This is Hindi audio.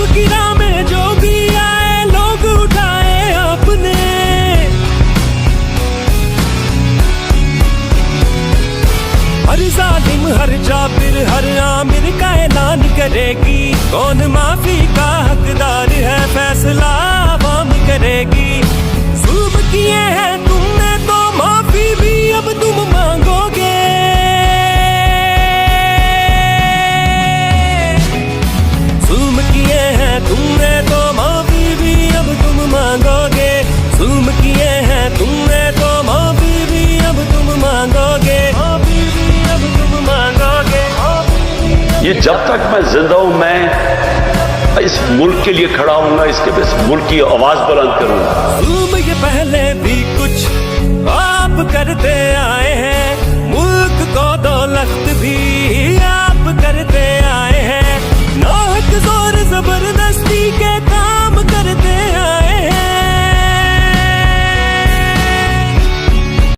आपकी राह में जो भी आए लोग उठाए अपने। हर जालिम हर जाबिर हर आमिर का ऐलान करेगी, कौन माफी का हकदार है फैसला आवाम करेगी। जुल्म किए हैं तुमने तो माफी भी अब तुम मांगोगे। जुल्म किए हैं तुमने तो माफी भी अब तुम मांगोगे। जुल्म किए हैं तुमने तो माफी भी अब तुम मांगोगे। माफी भी अब तुम मांगोगे। ये जब तक मैं जिंदा हूं मैं इस मुल्क के लिए खड़ा हूंगा, इसके मुल्क की आवाज बुलंद करूंगा। जुल्म ये पहले भी कुछ आप करते आए हैं,